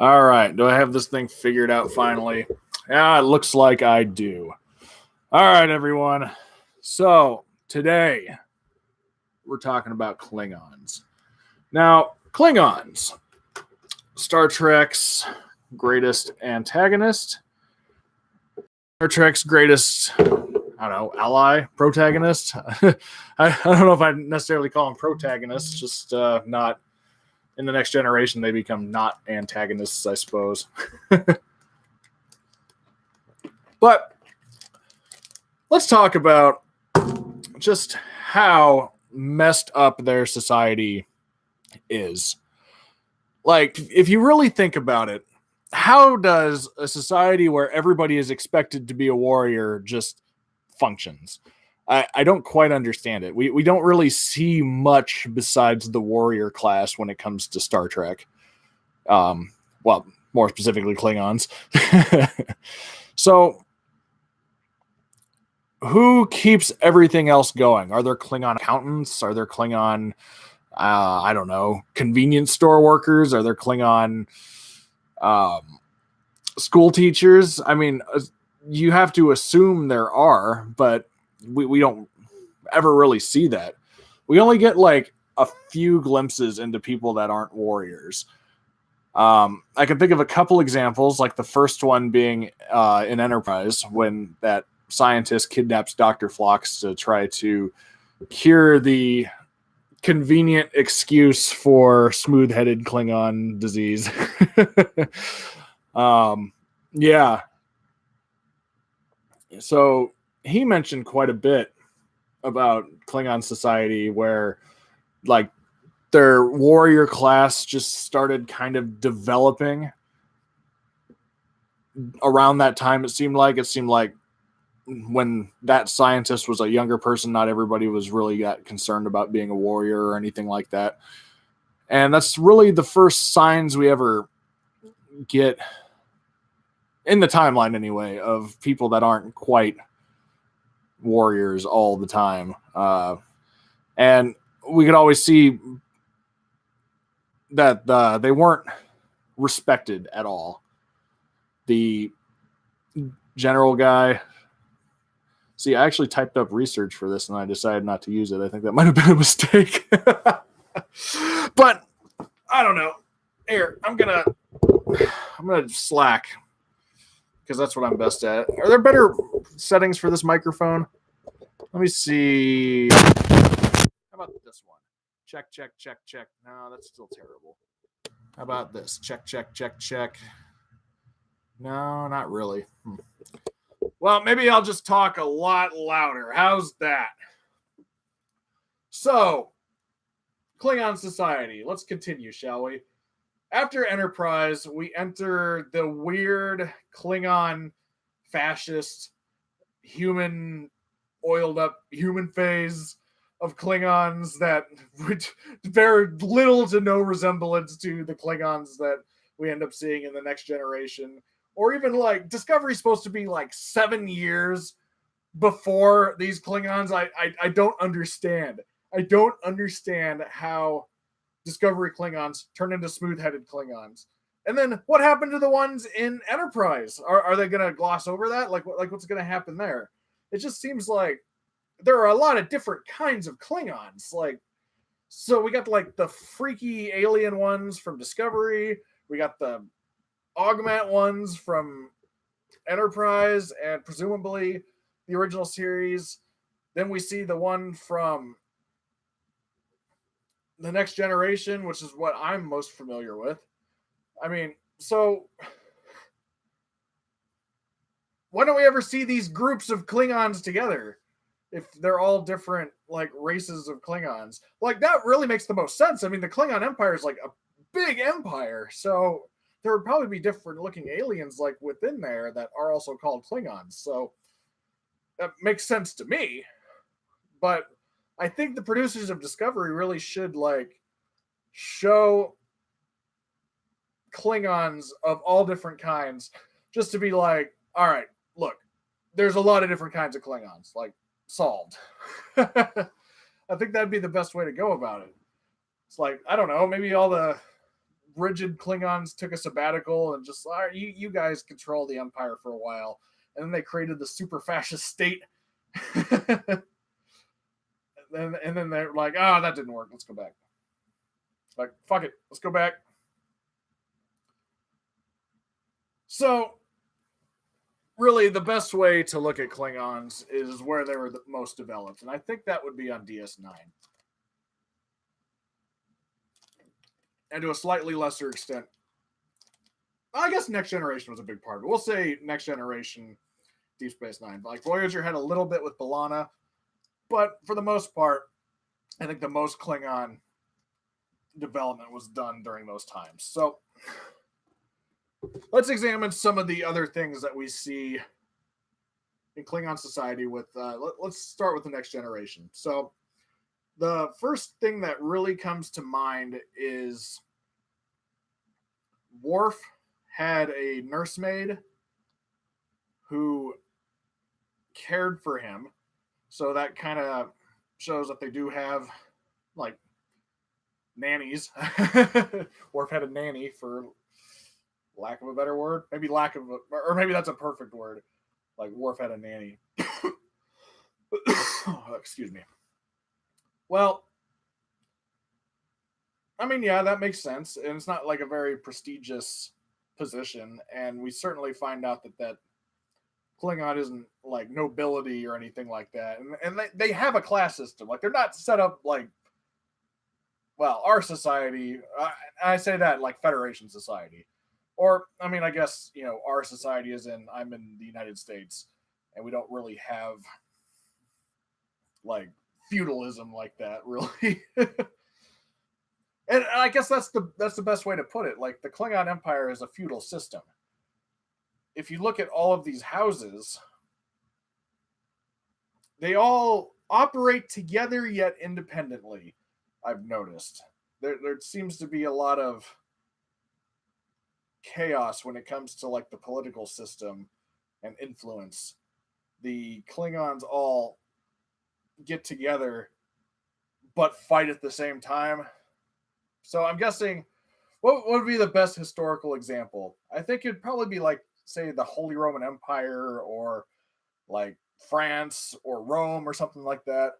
All right. Do I have this thing figured out finally? Yeah, it looks like I do. All right, everyone. So today we're talking about Klingons. Now, Klingons, Star Trek's greatest antagonist, Star Trek's greatest, ally, protagonist. I don't know if I'd necessarily call them protagonists, just not in the next generation, they become not antagonists, I suppose. But let's talk about just how messed up their society is. Like, if you really think about it, how does a society where everybody is expected to be a warrior just functions? I don't quite understand it. We don't really see much besides the warrior class when it comes to Star Trek. Well, more specifically, Klingons. So, who keeps everything else going? Are there Klingon accountants? Are there Klingon, convenience store workers? Are there Klingon school teachers? I mean, you have to assume there are, but we don't ever really see that. We only get like a few glimpses into people that aren't warriors. I can think of a couple examples, like the first one being in Enterprise, when that scientist kidnaps Dr. Phlox to try to cure the convenient excuse for smooth-headed Klingon disease. Yeah. So he mentioned quite a bit about Klingon Society, where like their warrior class just started kind of developing around that time. It seemed like when that scientist was a younger person, not everybody was really that concerned about being a warrior or anything like that. And that's really the first signs we ever get in the timeline anyway of people that aren't quite warriors all the time. And we could always see that they weren't respected at all. The general guy. See, I actually typed up research for this and I decided not to use it. I think that might have been a mistake. But I don't know. Here, I'm gonna slack because that's what I'm best at. Are there better settings for this microphone? Let me see. How about this one? Check, check, check, check. No, that's still terrible. How about this? Check, check, check, check. No, not really. Well, maybe I'll just talk a lot louder. How's that? So, Klingon Society. Let's continue, shall we? After Enterprise, we enter the weird Klingon fascist human oiled up human phase of Klingons that would bear little to no resemblance to the Klingons that we end up seeing in the next generation. Or even like Discovery's supposed to be like 7 years before these Klingons. I don't understand. I don't understand how Discovery Klingons turn into smooth-headed Klingons. And then what happened to the ones in Enterprise? Are they going to gloss over that? Like what's going to happen there? It just seems like there are a lot of different kinds of Klingons. Like, so we got like the freaky alien ones from Discovery. We got the augment ones from Enterprise and presumably the original series. Then we see the one from the Next Generation, which is what I'm most familiar with. I mean, so why don't we ever see these groups of Klingons together if they're all different like races of Klingons? Like, that really makes the most sense. I mean, the Klingon Empire is like a big empire, so there would probably be different looking aliens like within there that are also called Klingons. So that makes sense to me. But I think the producers of Discovery really should like show Klingons of all different kinds, just to be like, all right, look, there's a lot of different kinds of Klingons, like, solved. I think that'd be the best way to go about it. It's like, I don't know, maybe all the rigid Klingons took a sabbatical and just, all right, you guys control the Empire for a while. And then they created the super fascist state. and then they're like, oh, that didn't work. Let's go back. Like, fuck it. Let's go back. So, really, the best way to look at Klingons is where they were the most developed. And I think that would be on DS9. And to a slightly lesser extent, I guess Next Generation was a big part of it. We'll say Next Generation, Deep Space Nine. Like, Voyager had a little bit with B'Elanna, but for the most part, I think the most Klingon development was done during those times. So let's examine some of the other things that we see in Klingon society with, let's start with the Next Generation. So the first thing that really comes to mind is Worf had a nursemaid who cared for him. So that kind of shows that they do have, like, nannies. Worf had a nanny, for lack of a better word. Maybe or maybe that's a perfect word. Like, Worf had a nanny. Excuse me. Well, I mean, yeah, that makes sense. And it's not like a very prestigious position. And we certainly find out that Klingon isn't like nobility or anything like that. And they have a class system. Like, they're not set up like, well, our society, I say that like Federation society. Or, I mean, I guess, our society I'm in the United States, and we don't really have like feudalism like that, really. And I guess that's the best way to put it. Like, the Klingon Empire is a feudal system. If you look at all of these houses, they all operate together yet independently, I've noticed. There seems to be a lot of chaos when it comes to like the political system and influence. The Klingons all get together but fight at the same time. So I'm guessing, what would be the best historical example? I think it'd probably be like, say, the Holy Roman Empire, or like France or Rome or something like that.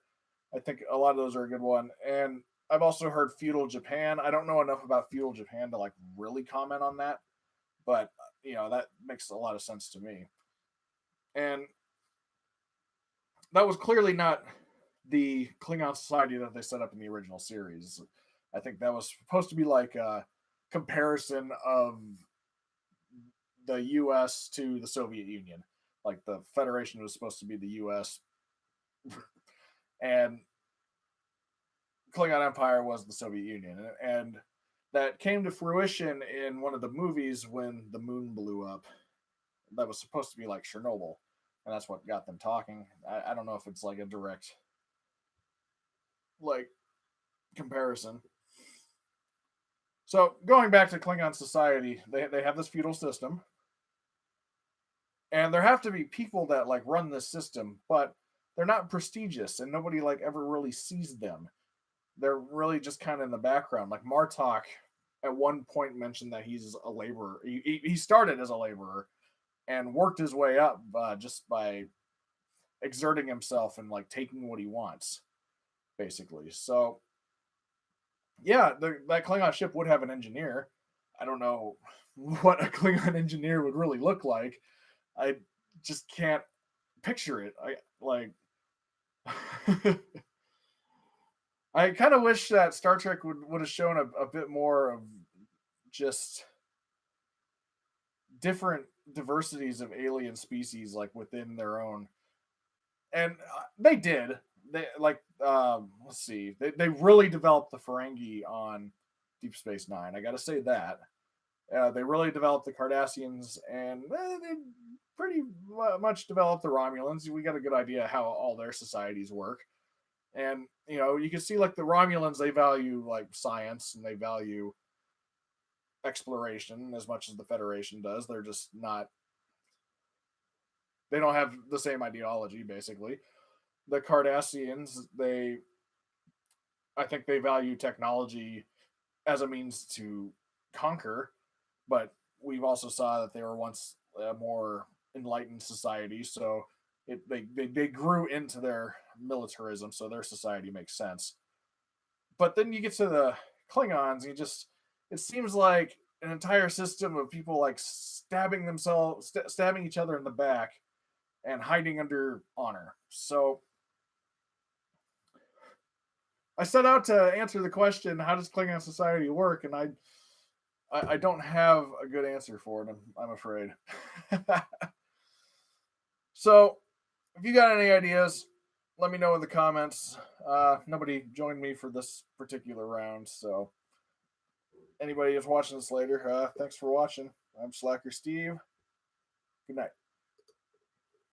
I think a lot of those are a good one. And I've also heard feudal Japan. I don't know enough about feudal Japan to like really comment on that, but that makes a lot of sense to me. And that was clearly not the Klingon society that they set up in the original series. I think that was supposed to be like a comparison of the US to the Soviet Union. Like, the Federation was supposed to be the US, and Klingon Empire was the Soviet Union. And that came to fruition in one of the movies when the moon blew up. That was supposed to be like Chernobyl, and that's what got them talking. I don't know if it's like a direct like comparison. So going back to Klingon society, they have this feudal system, and there have to be people that like run this system, but they're not prestigious, and nobody like ever really sees them. They're really just kind of in the background. Like, Martok at one point mentioned that he's a laborer. He started as a laborer and worked his way up just by exerting himself and like taking what he wants, basically. So yeah, that Klingon ship would have an engineer. I don't know what a Klingon engineer would really look like. I just can't picture it. I like I kind of wish that Star Trek would have shown a bit more of just different diversities of alien species, like within their own. And they did. They like, let's see, they really developed the Ferengi on Deep Space Nine. I got to say that. They really developed the Cardassians, and they pretty much developed the Romulans. We got a good idea how all their societies work. And, you can see like the Romulans, they value like science, and they value exploration as much as the Federation does. They're just not, they don't have the same ideology, basically. The Cardassians, I think they value technology as a means to conquer, but we've also saw that they were once a more enlightened society, so they grew into their militarism, so their society makes sense. But then you get to the Klingons, you just it seems like an entire system of people like stabbing themselves, stabbing each other in the back, and hiding under honor. So I set out to answer the question, how does Klingon society work? And I don't have a good answer for it, I'm afraid. So if you got any ideas, let me know in the comments. Nobody joined me for this particular round, so anybody who's watching this later, thanks for watching. I'm Slacker Steve. Good night.